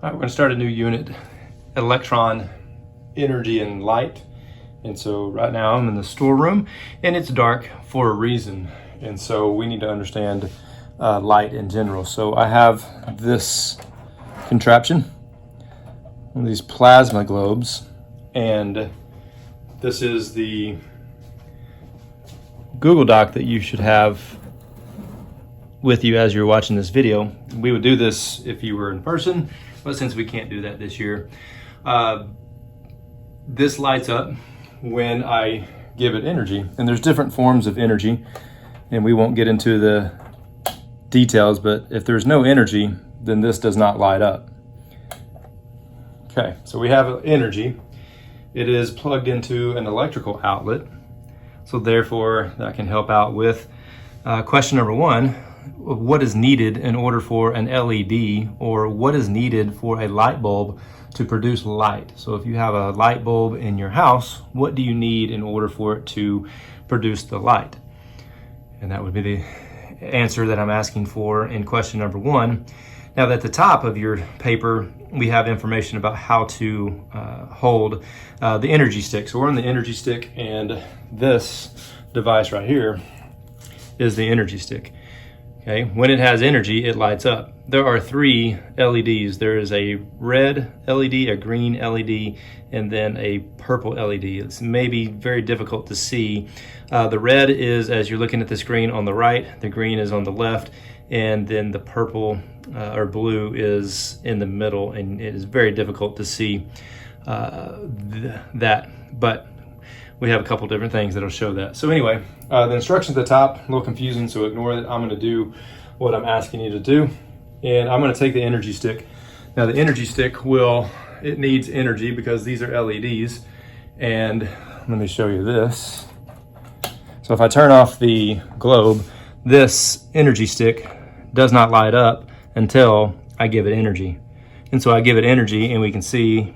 All right, we're going to start a new unit, electron, energy, and light. And so right now I'm in the storeroom and it's dark for a reason. And so we need to understand light in general. So I have this contraption, one of these plasma globes, and this is the Google Doc that you should have with you as you're watching this video. We would do this if you were in person, but since we can't do that this year, this lights up when I give it energy. And there's different forms of energy, and we won't get into the details, but if there's no energy, then this does not light up. Okay, so we have energy. It is plugged into an electrical outlet, so therefore that can help out with question number one: what is needed in order for an LED, or what is needed for a light bulb to produce light? So if you have a light bulb in your house, what do you need in order for it to produce the light? And that would be the answer that I'm asking for in question number one. Now, at the top of your paper, we have information about how to hold the energy stick. So we're on the energy stick, and this device right here is the energy stick. Okay, when it has energy, it lights up. There are three LEDs. There is a red LED, a green LED, and then a purple LED. It's maybe very difficult to see. The red is, as you're looking at the screen, on the right, the green is on the left, and then the purple or blue is in the middle, and it is very difficult to see that, but we have a couple different things that'll show that. So anyway, the instructions at the top, a little confusing, so ignore it. I'm gonna do what I'm asking you to do, and I'm gonna take the energy stick. Now the energy stick it needs energy because these are LEDs, and let me show you this. So if I turn off the globe, this energy stick does not light up until I give it energy. And so I give it energy, and we can see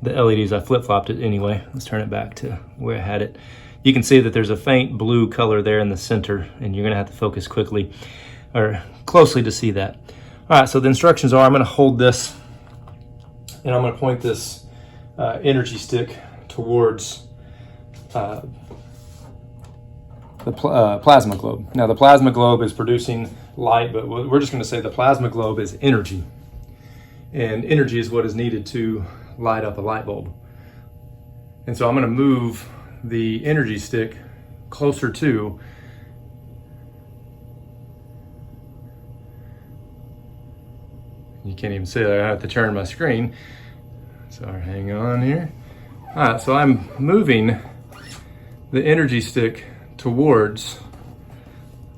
the LEDs. I flip-flopped it anyway. Let's turn it back to where I had it. You can see that there's a faint blue color there in the center, and you're gonna have to focus quickly or closely to see that. All right, so the instructions are, I'm gonna hold this and I'm gonna point this energy stick towards the plasma globe. Now the plasma globe is producing light, but we're just gonna say the plasma globe is energy. And energy is what is needed to light up a light bulb. And so I'm gonna move the energy stick closer to you can't even see that. I have to turn my screen. Sorry, hang on here. All right, so I'm moving the energy stick towards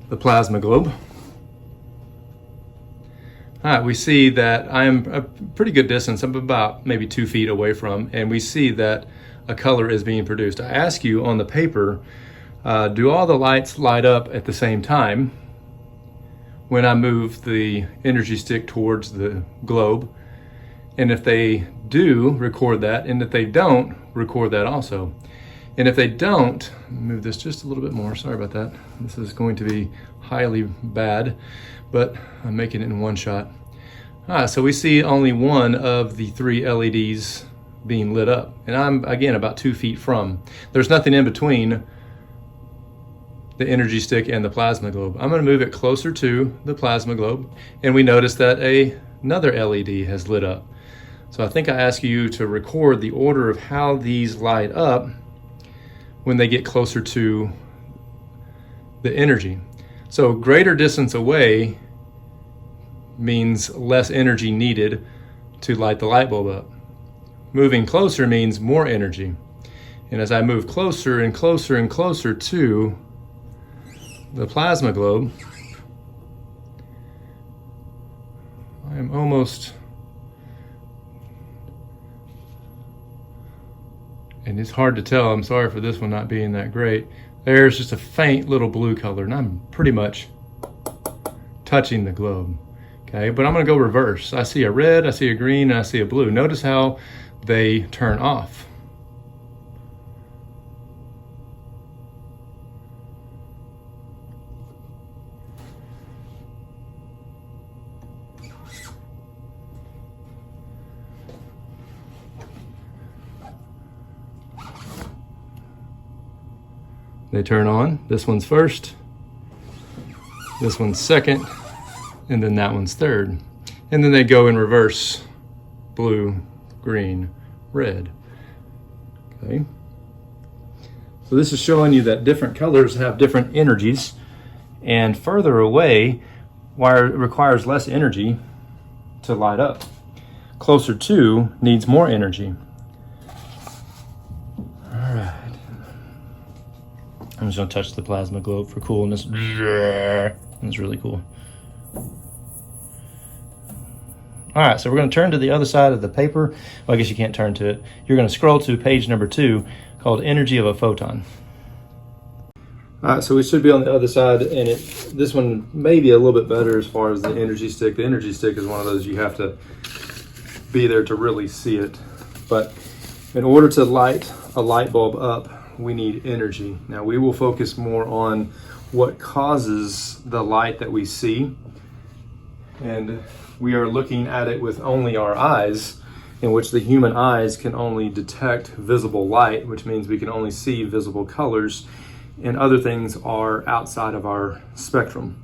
the plasma globe. All right, we see that I'm a pretty good distance. I'm about maybe 2 feet away from, and we see that a color is being produced. I ask you on the paper, do all the lights light up at the same time when I move the energy stick towards the globe? And if they do, record that, and if they don't, record that also. And if they don't, move this just a little bit more, sorry about that. This is going to be highly bad, but I'm making it in one shot. So we see only one of the three LEDs being lit up. And I'm, again, about 2 feet from. There's nothing in between the energy stick and the plasma globe. I'm gonna move it closer to the plasma globe, and we notice that another LED has lit up. So I think I ask you to record the order of how these light up when they get closer to the energy. So greater distance away means less energy needed to light the light bulb up. Moving closer means more energy. And as I move closer and closer and closer to the plasma globe, I'm almost, and it's hard to tell, I'm sorry for this one not being that great. There's just a faint little blue color, and I'm pretty much touching the globe. Okay, but I'm gonna go reverse. I see a red, I see a green, and I see a blue. Notice how they turn off. They turn on. This one's first, this one's second, and then that one's third. And then they go in reverse: blue, green, red. Okay. So this is showing you that different colors have different energies, and further away requires less energy to light up. Closer to needs more energy. All right. I'm just gonna touch the plasma globe for coolness. It's really cool. All right, so we're gonna turn to the other side of the paper. Well, I guess you can't turn to it. You're gonna scroll to page number 2, called Energy of a Photon. All right, so we should be on the other side, and this one may be a little bit better as far as the energy stick. The energy stick is one of those you have to be there to really see it. But in order to light a light bulb up, we need energy. Now we will focus more on what causes the light that we see, and we are looking at it with only our eyes, in which the human eyes can only detect visible light, which means we can only see visible colors, and other things are outside of our spectrum.